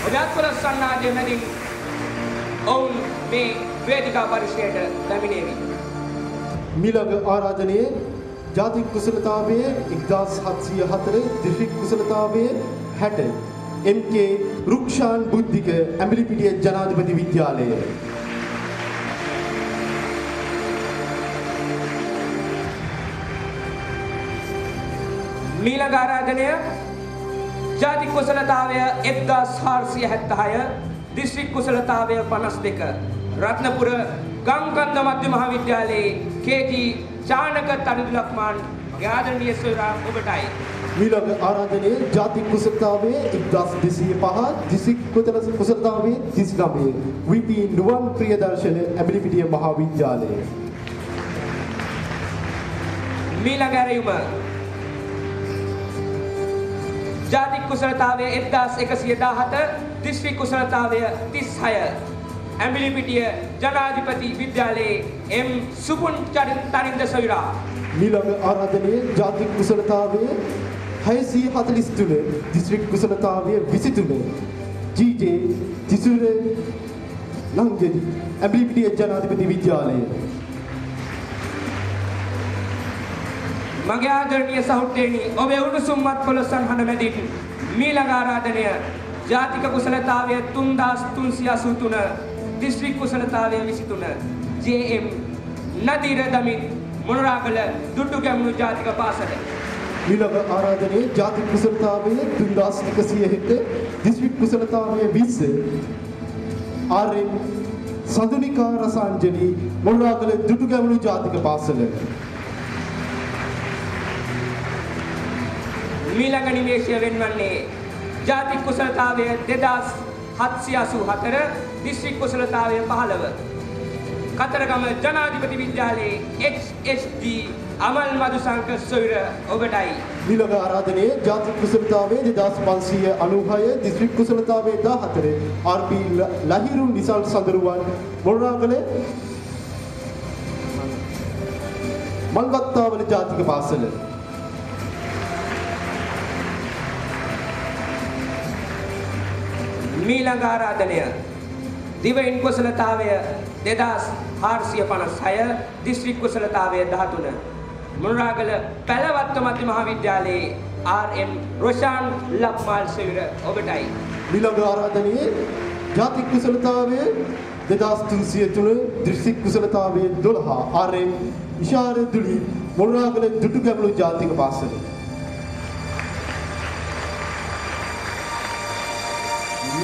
ඔබත් සන්නාදයේ මැදින් ඔවුන් මේ වේදිකා පරිශ්‍රයට පැමිණෙවි. මිලග ආරාධනයේ ජාතික කුසලතාවයේ 1704 දිස්ත්‍රික් කුසලතාවයේ 60 MK රුක්ෂාන් බුද්ධික ඇඹිලිපිටිය ජනාධිපති විද්‍යාලය. මීළඟ ආරාධනය ජාතික කුසලතාවය 1476 දිස්ත්‍රික් කුසලතාවය 52 රත්නපුර ගංගන්ධ මධ්‍ය මහාවිද්‍යාලයේ KG චානක තනිදුලක්මාන් ආදරණීය සොයුරා ඔබටයි. මීළඟ ආරාධනයේ ජාතික කුසලතාවයේ 1205 දිස්ත්‍රික් කුසලතාවයේ 39 VP නුවන් ප්‍රියදර්ශන ඇඹිලිපිටිය මහාවිද්‍යාලය. මීළඟ ඇරයුම ජාතික කුසලතාවය 1117 දිස්ත්‍රික් කුසලතාවය 36 ඇඹිලිපිටිය ජනාධිපති විද්‍යාලයේ M සුපුන් තනින්ද සොයුරා. මීළඟ ආරාධනයේ ජාතික කුසලතාවයේ 643 දිස්ත්‍රික් කුසලතාවයේ 23 GJ තිසුර ලංගෙඩි ඇඹිලිපිටිය ජනාධිපති විද්‍යාලය. මගේ ආදරණීය සහෘදයනි ඔබේ උණුසුම්වත් පොළොස්සන් හඬ මැදින් මීළඟ ආරාධනය ජාතික කුසලතාවය 3383 දිස්ත්‍රික් කුසලතාවය 23 JM නදීර දමිත් මොනරාගල දුටුගැමුණු ජාතික පාසල. මීළඟ ආරාධනයේ ජාතික කුසලතාවයේ 3107 දිස්ත්‍රික් කුසලතාවයේ 20 RM සඳුනිකා රසාංජලි මොනරාගල දුටුගැමුණු ජාතික පාසල. මීළඟ නිවේශය වෙන්වන්නේ ජාතික කුසලතාවය 2784 දිස්ත්‍රික් කුසලතාවය 15 කතරගම ජනාධිපති විද්‍යාලයේ HSD අමල් මදුසංක සොයුර ඔබටයි. මීළඟ ආරාධනයේ ජාතික කුසලතාවයේ 2596 දිස්ත්‍රික් කුසලතාවයේ 14 RP ලහිරු නිසල් සඳරුවන් මොනරාගල මල්වත්තාවල ජාතික පාසල. මීළඟ ආරාධනය දිවයින් කුසලතාවය 2456 දිස්ත්‍රික් කුසලතාවය 13 මොනරාගල පැලවත්ත මධ්‍ය මහාවිද්‍යාලයේ RM රොෂාන් ලක්මාල් සොයුර ඔබටයි. මීළඟ ආරාධනයේ ජාතික කුසලතාවයේ 2303 දිස්ත්‍රික් කුසලතාවයේ 12 RM ඉෂාර දුලි මොනරාගල දුටුගැමුණු ජාතික පාසල.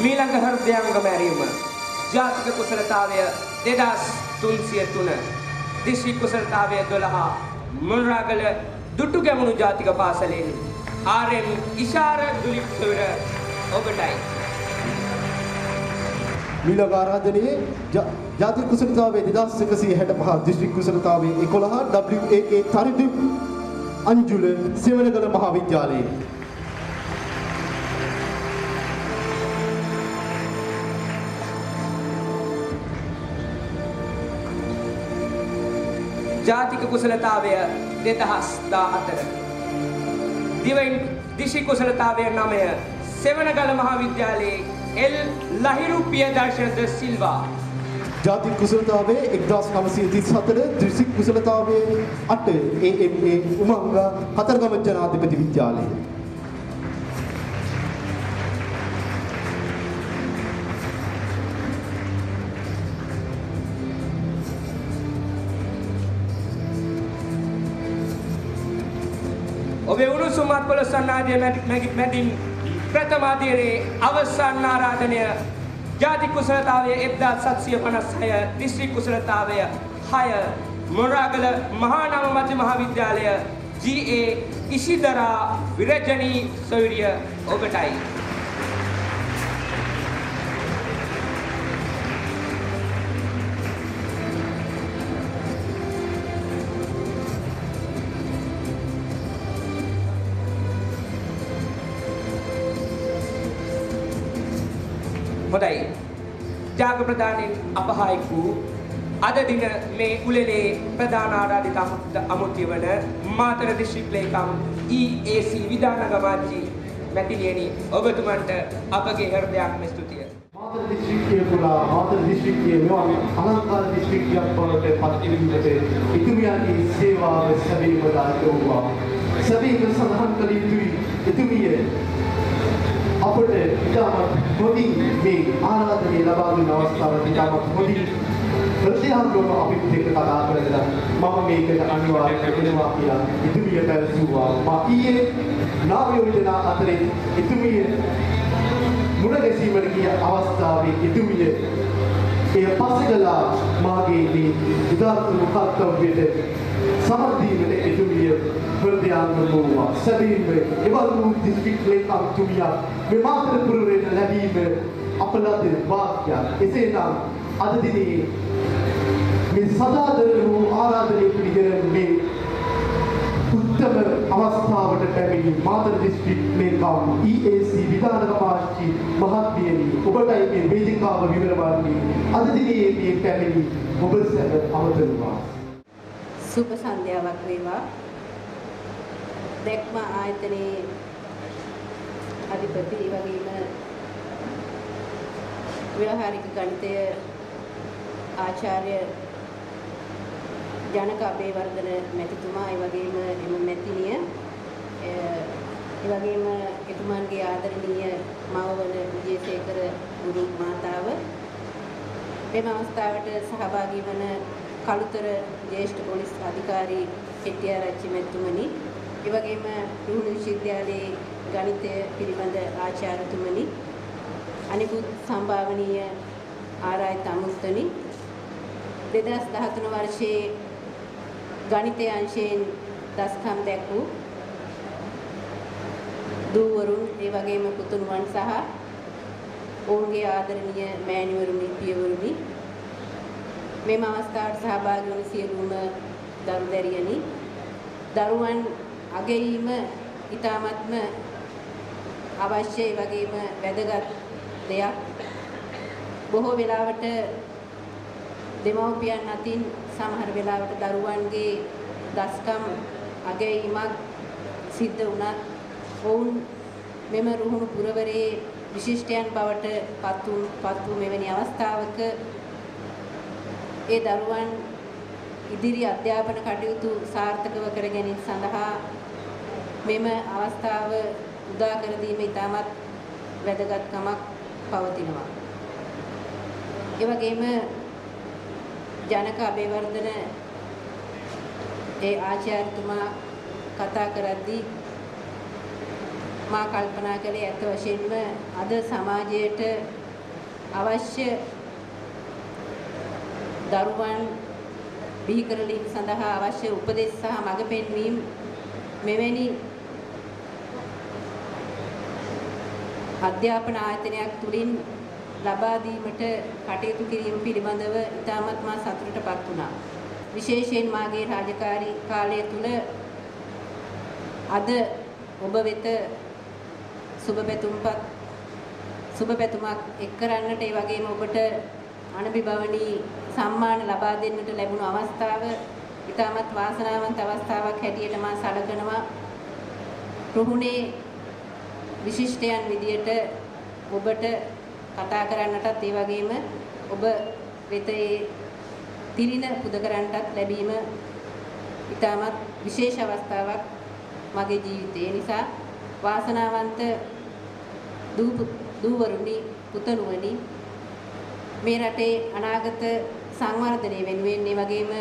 මීළඟ හෘදයාංගම ඇරීම ජාතික කුසලතාවය 2303 දිස්ත්‍රික් කුසලතාවය 12 මොනරාගල දුටුගැමුණු ජාතික පාසලෙන් RM ඉෂාර දුලිප් සොයුර ඔබටයි. මීළඟ ආරාධනයේ ජාතික කුසලතාවයේ 2165 දිස්ත්‍රික් කුසලතාවයේ 11 WAK තරිදු අංජුල සෙවණගල මහාවිද්‍යාලයේ. ජාතික කුසලතාවය 2014 දිවයින් දිස්ත්‍රික් කුසලතාවය 9 සෙවණගල මහාවිද්‍යාලයේ L ලහිරු පියදර්ශන ද සිල්වා. ජාතික කුසලතාවයේ 1934 දිස්ත්‍රික් කුසලතාවයේ 8 AMA උමංග කතරගම ජනාධිපති විද්‍යාලය. ඔබේ උණුසුම්වත් පොළොස්සන් ආදිය මැදින් ප්‍රථම අධීරයේ අවසන් ආරාධනය ජාතික කුසලතාවය 1756 දිස්ත්‍රික් කුසලතාවය 6 මොනරාගල මහා නව මධ්‍ය මහාවිද්‍යාලය GA ඉසිදරා විරජනී සොයුරිය ඔබටයි. හොඳයි. ත්‍යාග ප්‍රදානයෙන් අපහායක වූ අද දින මේ උළෙලේ ප්‍රධාන ආරාධිත අමුත්‍ය වන මාතර දිස්ත්‍රික් ලේකම් EAC විදානගමාජි මැතිණියනි ඔබතුමන්ට අපගේ හෘදයාංගම ස්තුතිය. මාතර දිස්ත්‍රික්කයේ පුරා මාතර දිස්ත්‍රික්කයේ මෙවන් අලංකාර දිස්ත්‍රික්කයක් බවට පත්වීමට ඉතුමියන්ගේ සේවාව සැබීම දායකවුවා. සැබීම සඳහන් කළ යුතුයි. ඉතුමිය අපට ඉතාමත් හොඳින් මේ ආරාධනය ලබා දුන්න අවස්ථාවට ඉතාමත් හොඳින් ප්‍රතිහාරව අපිත් එක්ක කතා කරලා මම මේකට අනිවාර්යයෙන් වෙනවා කියලා ඉතුමිය පැවසුවා. මා ඊයේ නාම යෝජනා අතරේ ඉතුමිය මුණ ගැසීමට ගිය අවස්ථාවේ ඉතුමිය එය පසෙකලා මාගේ මේ උදාර්ථ කර්තව්‍යයට සමර්දීමට ඉතුමිය හෘදයාංගම වූවා. සැබවින්ම එවලු දිස්ත්‍රික් ලේකම්තුමියක් මේ මාතර පුරවරයට ලැබීම අප ලද වාක්‍යයක්. එසේනම් අද දිනේ මේ සදාදර වූ ආරාධනය පිළිගෙන මේ උත්තම අවස්ථාවට පැමිණි මාතර දිස්ත්‍රික් ලේකම් EAC විධානකමාච්චි මහත්මියනි ඔබටයි මේ වේදිකාව විවරවන්නේ. අද දිනේ මේ පැමිණි ඔබ සැම අවතරුවා. සුබ සන්ධ්‍යාවක් වේවා. දැක්ම ආයතනයේ අධිපති වගේම ව්‍යවහාරික ගණිතය ආචාර්ය ජනක අබේවර්ධන මැතිතුමා, ඒ වගේම එම මැතිණිය, ඒ වගේම එතුමන්ගේ ආදරණීය මව වන විජේසේකර ගුරු මාතාව, මෙම අවස්ථාවට සහභාගී වන කළුතර ජ්‍යෙෂ්ඨ පොලිස් අධිකාරී හෙට්ටිආරච්චි මැතිතුමනි, ඒ වගේම රුහුණු විශ්වවිද්‍යාලයේ ගණිතය පිළිබඳ ආචාර්යතුමනි, අනිකුත් සම්භාවනීය ආරායිත අමුත්තනි, 2013 වර්ෂයේ ගණිතය අංශයෙන් දස්කම් දැක් වූ දූවරුන්, ඒ වගේම පුතුණුවන් සහ ඔවුන්ගේ ආදරණීය මෑණිවරුනි, පියවරුනි, මෙම අවස්ථාවට සහභාගී වන සියලුම දරුදැරියනි, දරුවන් අගැයීම ඉතාමත්ම අවශ්‍ය, ඒ වගේම වැදගත් දෙයක්. බොහෝ වෙලාවට දෙමව්පියන් අතින් සමහර වෙලාවට දරුවන්ගේ දස්කම් අගැයීමක් සිද්ධ වුණත් ඔවුන් මෙම රුහුණු පුරවරේ විශිෂ්ටයන් බවට පත් වූ මෙවැනි අවස්ථාවක ඒ දරුවන් ඉදිරි අධ්‍යාපන කටයුතු සාර්ථකව කර ගැනීම සඳහා මෙම අවස්ථාව උදා කර දීම ඉතාමත් වැදගත්කමක් පවතිනවා. ඒ වගේම ජනක අබේවර්ධන ඒ ආචාර්යතුමා කතා කරද්දී මා කල්පනා කළේ ඇත්ත වශයෙන්ම අද සමාජයට අවශ්‍ය දරුවන් බිහි කරලීම සඳහා අවශ්‍ය උපදෙස් සහ මඟ පෙන්වීම මෙවැනි අධ්‍යාපන ආයතනයක් තුලින් ලබා දීමට කටයුතු කිරීම පිළිබඳව ඉතාමත් මා සතුටටපත් වුණා. විශේෂයෙන් මාගේ රාජකාරී කාලය තුල අද ඔබ වෙත සුබ පැතුමක් එක් කරන්නට, ඒ වගේම ඔබට අනබිබවනී සම්මාන ලබා දෙන්නට ලැබුණු අවස්ථාව ඉතාමත් වාසනාවන්ත අවස්ථාවක් හැටියට මා සැලකනවා. රුහුණේ විශිෂ්ටයන් විදියට ඔබට කතා කරන්නටත්, ඒ වගේම ඔබ වෙත තිරින පුද කරන්නටත් ලැබීම ඉතාමත් විශේෂ අවස්ථාවක් මගේ ජීවිතයේ. නිසා වාසනාවන්ත දූවරුනි, පුතණුවනි, මේ රටේ අනාගත සංවර්ධනය වෙනුවෙන්, ඒ වගේම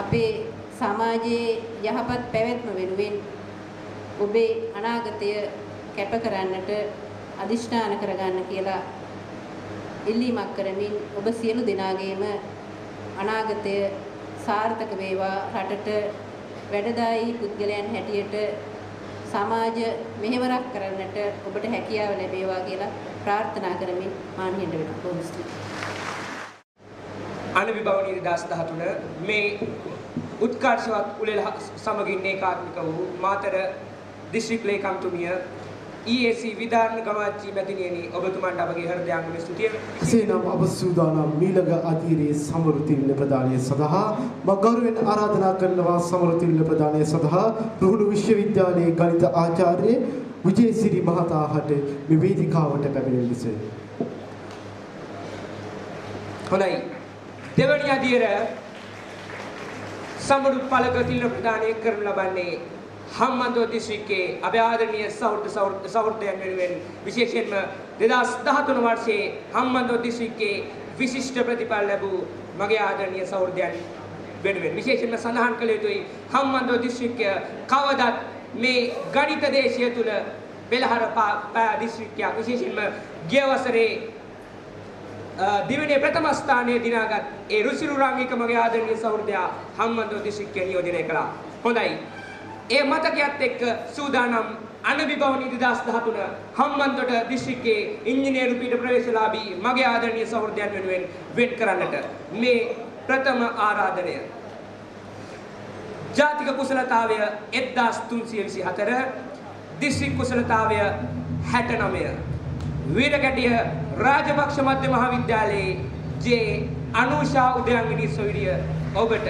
අපේ සමාජයේ යහපත් පැවැත්ම වෙනුවෙන් ඔබේ අනාගතය කැප කරන්නට අදිෂ්ඨාන කරගන්න කියලා ඉල්ලීමක් කරමින් ඔබ සියලු දෙනාගේම අනාගතය සාර්ථක වේවා, රටට වැඩදායී පුද්ගලයන් හැටියට සමාජ මෙහෙවරක් කරන්නට ඔබට හැකියාව ලැබේවා කියලා ප්‍රාර්ථනා කරමින් මාන්හිඳ වෙනවා. බොහොම ස්තුතියි. අනවිභවනීය 2013 මේ උත්කර්ෂවත් උළෙල සමගින් ඒකාත්මික වූ මාතර දිස්ත්‍රික් ලේකම්තුමිය EAC විධාන ගමාච්චි මැතිණියනි, ඔබතුමන්ට අපගේ හෘදයාංගම ස්තුතිය. එසේනම් අප සූදානම් මීළඟ අධීරයේ සමෘතිල්ල ප්‍රදානය සඳහා මම ගෞරවයෙන් ආරාධනා කරනවා. සමෘතිල්ල ප්‍රදානය සඳහා රුහුණු විශ්වවිද්‍යාලයේ ගණිත ආචාර්ය විජේසිරි මහතාට මේ වේදිකාවට පැමිණෙන ලෙස. හොඳයි. දෙවැනි අදියර සම්මුදු පාලක තිල ප්‍රදානය කරනු ලබන්නේ හම්බන්තොට දිස්ත්‍රික්කයේ අභයාරණ්‍ය සහෘදයන් වෙනුවෙන් විශේෂයෙන්ම 2013 වර්ෂයේ හම්බන්තොට දිස්ත්‍රික්කයේ විශිෂ්ට ප්‍රතිඵල ලැබූ මගේ ආදරණීය සහෘදයන් වෙනුවෙන් විශේෂයෙන්ම සඳහන් කළ යුතුයි හම්බන්තොට දිස්ත්‍රික්කය කවදත් මේ ගණිත දේශය තුල පෙළහර දිස්ත්‍රික්කයක් විශේෂයෙන්ම ගිය වසරේ දිවයිනේ ප්‍රථම ස්ථානයේ දිනාගත් ඒ රුසිරු රාංගික මගේ ආදරණීය සහෘදයා හම්බන්තොට දිස්ත්‍රික්කය නියෝජනය කළා. හොඳයි. ඒ මතකයත් එක්ක සූදානම් අනවිභවනී 2013 හම්බන්තොට දිස්ත්‍රික්කයේ ඉංජිනේරු පීඨ ප්‍රවේශලාභී මගේ ආදරණීය සහෘදයන් වෙනුවෙන් වෙන් කරන්නට මේ ප්‍රථම ආරාධනය. ජාතික කුසලතාවය 1324 දිස්ත්‍රික් කුසලතාවය 69 වීරකැටිය රාජපක්ෂ මධ්‍ය මහාවිද්‍යාලයේ ජේ අනුෂා උදයන්ගිනී සොයුරිය ඔබට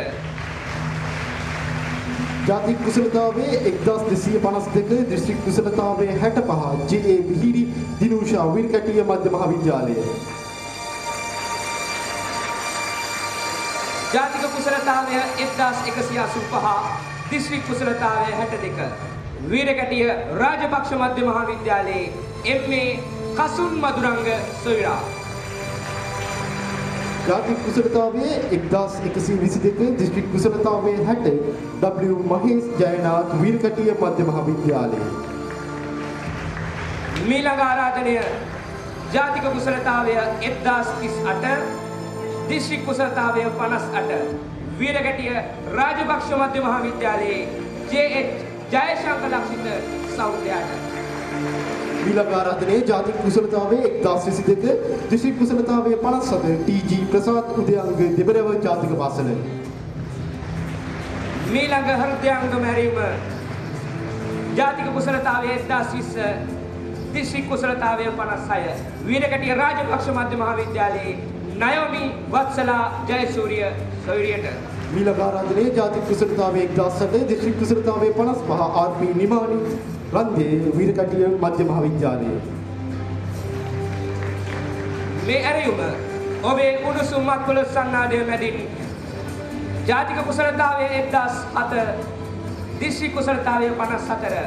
ජාතික කුසලතාවයේ 1252 දිස්ත්‍රික් කුසලතාවයේ 65 ජේ විහිරි දිනුෂා වීරකැටිය මධ්‍ය මහාවිද්‍යාලය. ජාතික කුසලතාවය 1185 දිස්ත්‍රික් කුසලතාවය 62 වීරකැටිය රාජපක්ෂ මධ්‍ය මහාවිද්‍යාලයේ එම්.ඒ. කසුන් මදුරංග සොයුරා. ජාතික කුසලතාවයේ 1122 දිස්ත්‍රික් කුසලතාවයේ 60 W මහේෂ් ජයනාත් වීරකැටිය මධ්‍ය මහාවිද්‍යාලය. මීළඟ ආරාධනය ජාතික කුසලතාවය 1038 දිස්ත්‍රික් කුසලතාවය 58 වීරකැටිය රාජපක්ෂ මධ්‍ය මහාවිද්‍යාලයේ ජේ.එච්. ජයශංකර ලක්ෂිත සහෘදයාට. ඊළඟ ආරාධනයේ ජාතික කුසලතාවයේ 1022 දිස්ත්‍රික් කුසලතාවයේ 57 ටී.ජී. ප්‍රසාද් උදයංග දෙබරව ජාතික පාසල. මීළඟ හෘදයාංග මැරීම ජාතික කුසලතාවයේ 1020 දිස්ත්‍රික් කුසලතාවයේ 56 වීරකැටිය රාජපක්ෂ මධ්‍ය මහාවිද්‍යාලයේ නයෝමි වත්සලා ජයසූරිය සොයුරියට. ඊළඟ ආරාධනයේ ජාතික කුසලතාවයේ 1008 දිස්ත්‍රික් කුසලතාවයේ 55 ආර්.පී. නිමානි රන්දේ වීරකැටිය මධ්‍ය මහාවිද්‍යාලය. මේ ඇරයුම ඔබේ උණුසුම් අත්කොළ සන්නාදය මැදින් ජාතික කුසලතාවයේ 1007 දිස්ත්‍රික් කුසලතාවයේ 54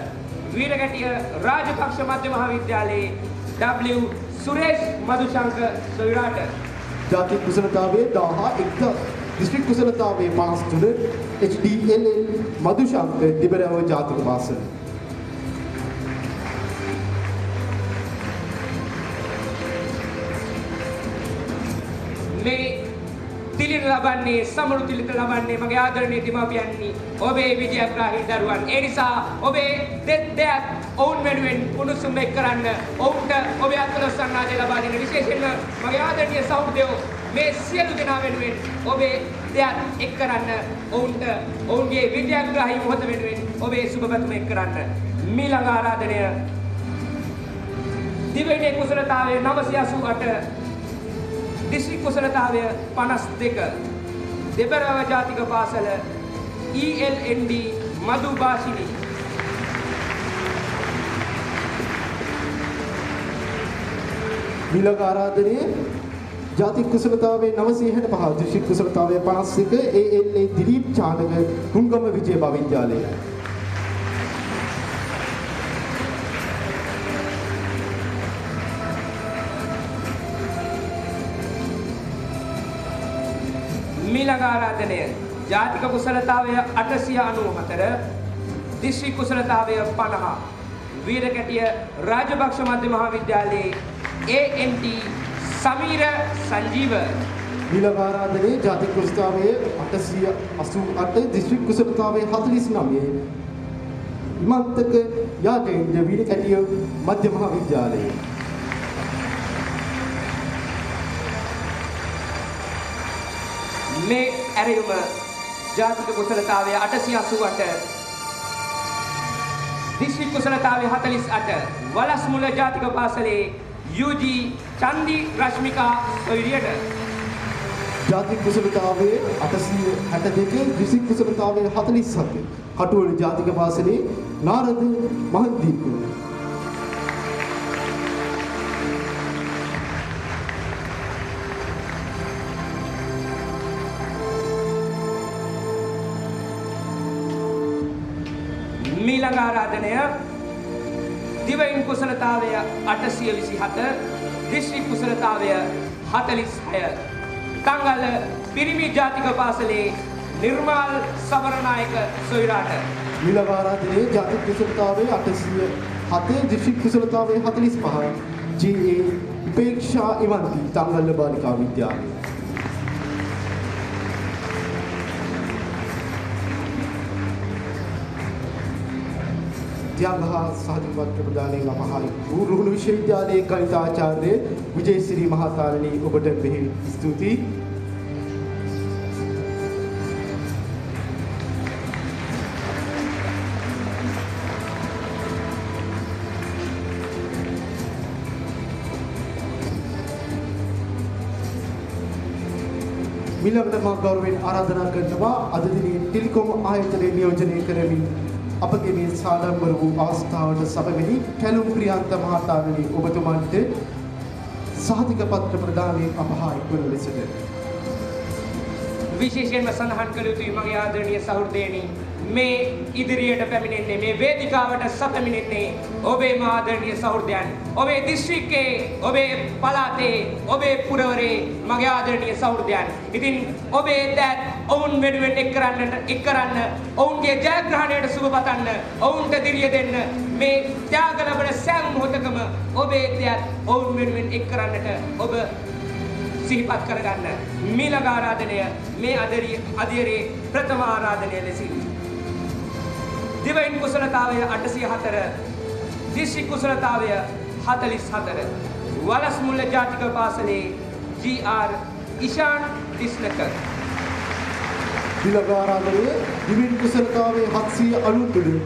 වීරකැටිය රාජපක්ෂ මධ්‍ය මහාවිද්‍යාලයේ W සුරේෂ් මදුශංක සොයුරාට. ජාතික කුසලතාවයේ 1001 දිස්ත්‍රික් කුසලතාවයේ 53 HDLL මදුශංක දෙබරව ජාතික පාසල. මේ තිලින ලබන්නේ සමරු තිලිත ලබන්නේ මගේ ආදරණීය දෙමාපියන්නි ඔබේ විජයග්‍රාහී දරුවන්. ඒ නිසා ඔබේ දෙයක් ඔවුන් වෙනුවෙන් උණුසුම් එක් කරන්න ඔවුන්ට ඔබේ අත්කොළ සන්නාදය ලබා දෙන විශේෂයෙන්ම මගේ ආදරණීය සහෘදයෝ මේ සියලු දෙනා වෙනුවෙන් ඔබේ දෙයක් එක් කරන්න ඔවුන්ට ඔවුන්ගේ විජයග්‍රාහී මොහොත වෙනුවෙන් ඔබේ සුබ පැතුම එක් කරන්න. මීළඟ ආරාධනය දිවයිනේ කුසලතාවයේ 988 දිස්ත්‍රික් කුසලතාවය 52 දෙබරව ජාතික පාසල ELND මදු භාෂිනී. ඊළඟ ආරාධනයේ ජාතික කුසලතාවයේ 965 දිස්ත්‍රික් කුසලතාවයේ 51 ALA දිලීප් චානක හුංගම විජය මහාවිද්‍යාලය. මීළඟ ආරාධනය ජාතික කුසලතාවය 894 දිස්ත්‍රික් කුසලතාවය 50 වීරකැටිය රාජපක්ෂ මධ්‍ය මහාවිද්‍යාලයේ ANT සමීර සංජීව. ඊළඟ ආරාධනයේ ජාතික කුසලතාවයේ 888 දිස්ත්‍රික් කුසලතාවයේ 49 ඉමන්තක යාදේන්ද්‍ර වීරකැටිය මධ්‍ය මහාවිද්‍යාලයේ. මේ ඇරයුම ජාතික කුසලතාවය 888 දිස්ත්‍රික් කුසලතාවය 48 වලස්මුල ජාතික පාසලේ UG චන්දි රශ්මිකා සොයුරියට. ජාතික කුසලතාවයේ 862 දිස්ත්‍රික් කුසලතාවයේ 47 කටුවල ජාතික පාසලේ නාරද මහන්දීප. මීළඟ ආරාධනය දිවයින් කුසලතාවය 827 දිස්ත්‍රික් කුසලතාවය 46 තංගල පිරිමි ජාතික පාසලේ නිර්මාල් සමරනායක සොයිරාට මීළඟ ආරාධනයේ ජාතික කුසලතාවයේ 807 දිස්ත්‍රික් කුසලතාවයේ 45 GA උපේක්ෂා ඉවන්ති තංගල්ල බාලිකා විද්‍යාලය ත්‍යාගහ සහතිකපත්‍ර ප්‍රදානයෙන් අපහායි රුහුණු විශ්වවිද්‍යාලයේ ගණිතාචාර්ය විජේසිරි මහතාණනි ඔබට මෙහි ස්තුතියි. මිලකට මා ගෞරවයෙන් ආරාධනා කරනවා අද දිනේ ටෙලිකොම් ආයතනයේ නියෝජනය කරමින් අපගේ මේ සාඩම්බර වූ අවස්ථාවට සමවැනි කැලුම් ප්‍රියන්ත මහතාණනි ඔබතුමන්ට සහතික පත්‍ර ප්‍රදානයෙන් අපහායි වන ලෙසට විශේෂයෙන්ම සඳහන් කළ යුතුයි මගේ ආදරණීය සහෘදයනි මේ ඉදිරියට පැමිණෙන්නේ මේ වේදිකාවට සැපමිණෙන්නේ ඔබේ ආදරණීය සහෘදයන් ඔබේ දිස්ත්‍රික්කයේ ඔබේ පළාතේ ඔබේ පුරවරේ මගේ ආදරණීය සහෘදයන් ඉතින් ඔබේ දෑත් ඔවුන් වෙනුවෙන් එක් කරන්න ඔවුන්ගේ ජයග්‍රහණයට සුබ පතන්න ඔවුන්ට දිරිය දෙන්න මේ ත්‍යාග ලබන සෑම මොහොතකම ඔබේ දෑත් ඔවුන් වෙනුවෙන් එක් කරන්නට ඔබ සිහිපත් කරගන්න මීළඟ ආරාධනය මේ අධියරේ ප්‍රථම ආරාධනය ලෙසින් දිවයින් කුසලතාවය 804 දිස්ත්‍රික් කුසලතාවය 44 වලස්මුල්ල ජාතික පාසලේ GR ඉෂාන් දිස්නක ඊළඟ ආරාධනයේ දිවයින් කුසලතාවයේ 793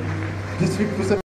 දිස්ත්‍රික් කුසල